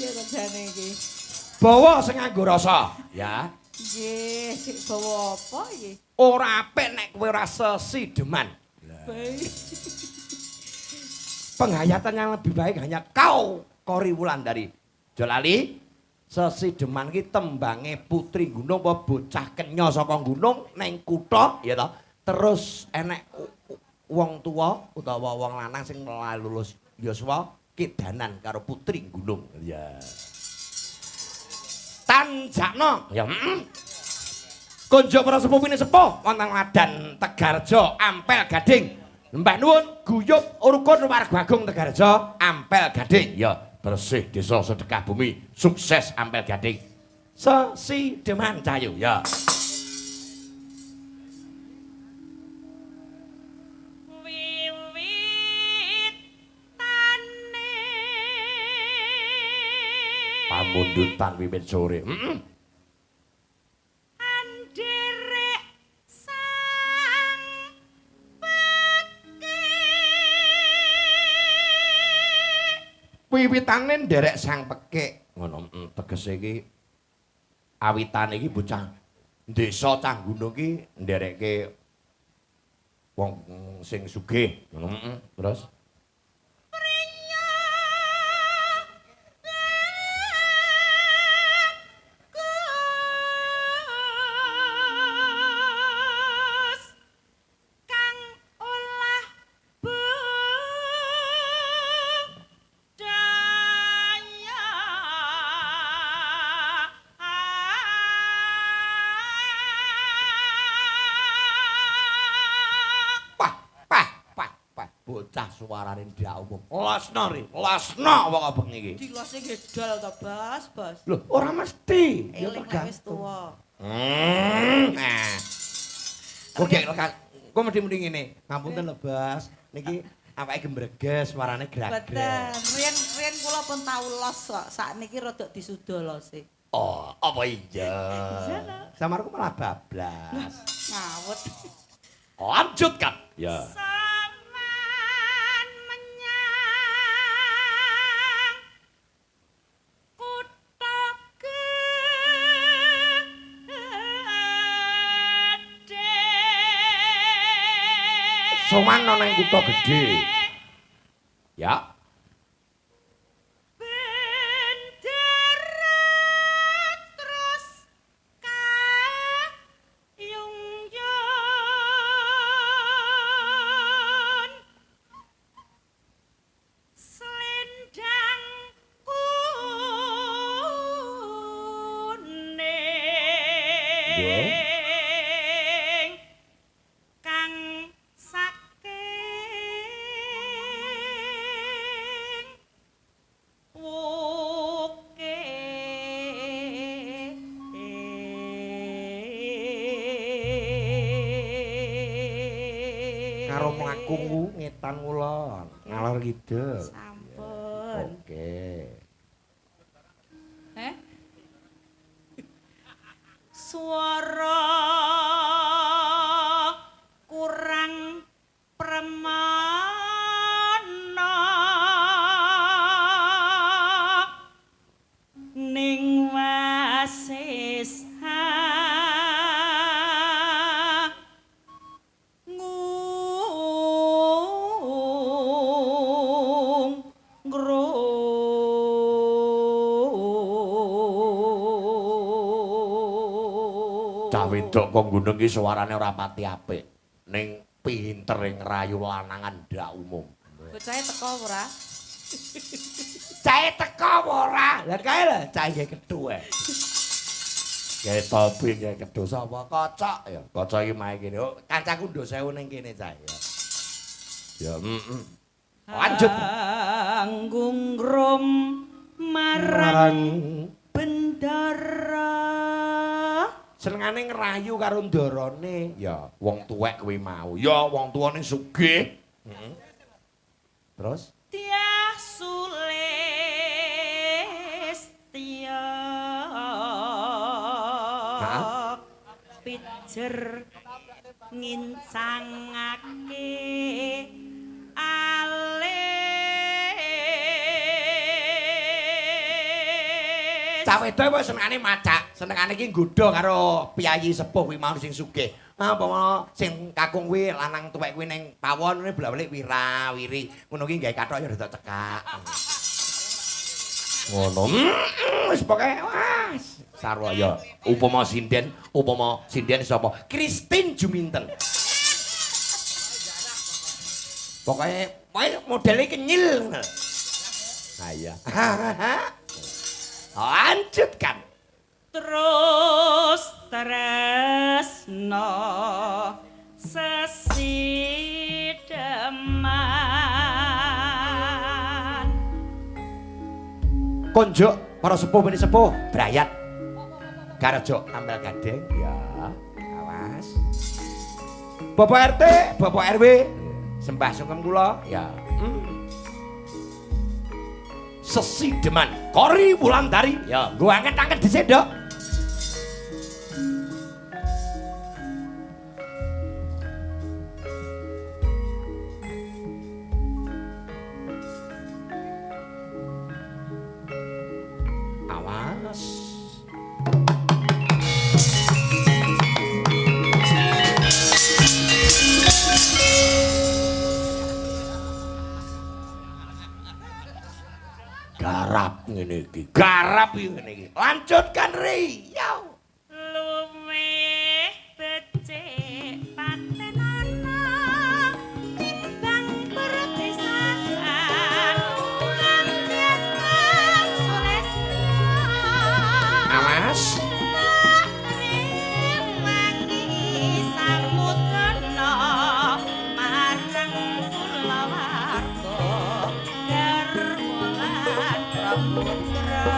Piye kok jane iki? Bawa sing nganggo rasa, ya. Nggih, bawa apa iki? Ora apik nek kowe ora sesideman. Penghayatan yang lebih baik hanya kau, Kori Wulandari. Jolali, sesideman ki tembange putri gunung apa bocah kenya saka gunung ning kutha, ya toh. Terus enek wong tua utawa wong lanang sing lulus yuswa kedanan karo putri gunung. Ya. Tanjakno, ya Konjo para sepupine sepuh wonten Wadan Tegarjo Ampel Gading. Mbah nuwun guyub rukun Wargagung Tegarjo Ampel Gading. Ya, bersih desa sedekah bumi, sukses Ampel Gading. Sesideman Cahayu, ya. Pamundutan wiwit sore. Wiwitane nderek sang pekik ngono tegese iki awitane iki bocah desa cah gunung iki nderekke wong sing sugih ngono terus bocah suarane ndak umum. Lesno ri, lesno wong bengi iki. Dilose gedal to, Bas, Bas. Lho, ora mesti. Ya wis tuwa. Nah. Kok mesti ngene. Ngapunten lho, Bas. Niki awake gembreges, suarane grag-grag. Betul. Riyen kula pun tau los kok. Sakniki rada disuda lose. Oh, apa iya? Samarku malah bablas. Ngawut. Lanjutkan. Ya. Soman ana ing kutha gedhe. Ya. Karo mlaku ngetan ngulon, ngalor kidul. Sampun. Oke. Swara kurang premana ning wasis Cah wedok kok gunung iki suarane ora pati apik. Ning pintere ngrayu lanangan ndak umum. Bocahe teko ora? Cahe teko ora? Lah kae lho cah iki kethu ae. Kae topi kae kethu sapa? Kocok ya. Kocok iki mae kene. Oh, kancaku ndo sewu ning kene cah ya. Ya, lanjut. Anggung rum marang bendara. Senengane ngrayu karo ndarane. Ya, wong tuwek kuwi mau. Ya, wong tuwane sugih. Terus? Tiah Sulistya. Pijer ngincangake Cah wedok wis senengane macak, senengane iki nggodha karo piyayi sepuh kuwi mau sing sugih. Apa sing kakung kuwi lanang tuwek kuwi ning pawon ngene bolak-balik wira-wiri. Ngono ki gawe kathok ya rada cekak. Ngono. Wis pokoke wis sarwaya. Upama sinden sapa? Christine Juminten. Pokoke modele kenyil ngono. Ha iya. Lanjutkan. Terus tresno sesideman. Konjuk para sepuh meni sepuh, brayat. Garjo ambel gadeng. Ya, awas. Bapak RT, Bapak RW, sembah sungkem kula. Ya. Sesideman, Kori Wulandari. Ya, gua angkat-angkat dhisik, Dok. Awas. Garap ngene iki. Garap ngene iki. Lanjutkan Riau. Luwih becik patenana timbang perpisahan ngantos kang sulesna. Awas. Wangi samudana marang kulawarga garwalan praputra.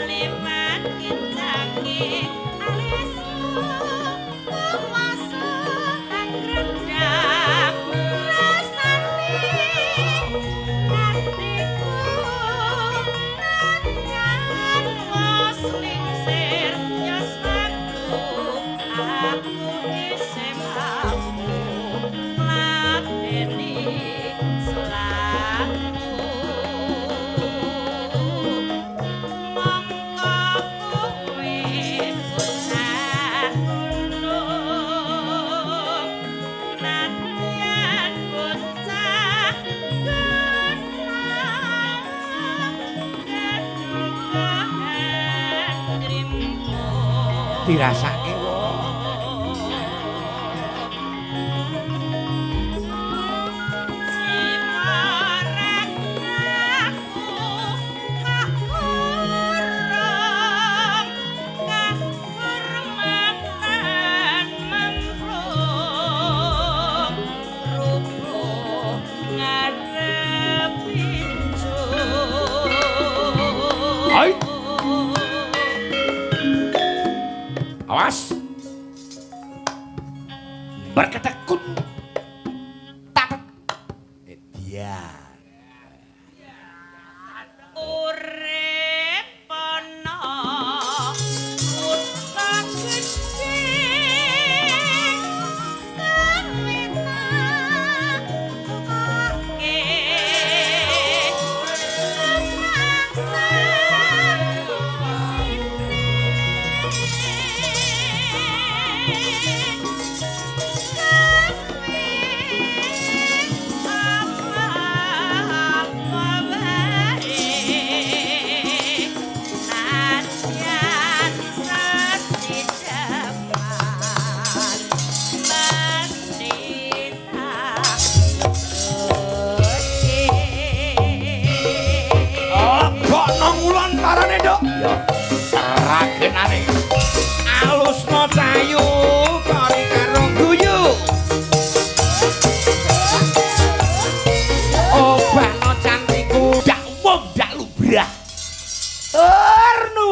Liwat kincange alismu kuwasa anggrendang rasane atiku nanyan was lingsir yasmanku aku isih mampu ngladeni selangku mongko kowe bocah gunung nadyan bocah gunung Dirasake kok. Hai. Awas. Berketekun. Tak. Dia. Urip ana kutha gedhe kawinan oke Kok nang wulan parane, Dok? Ya.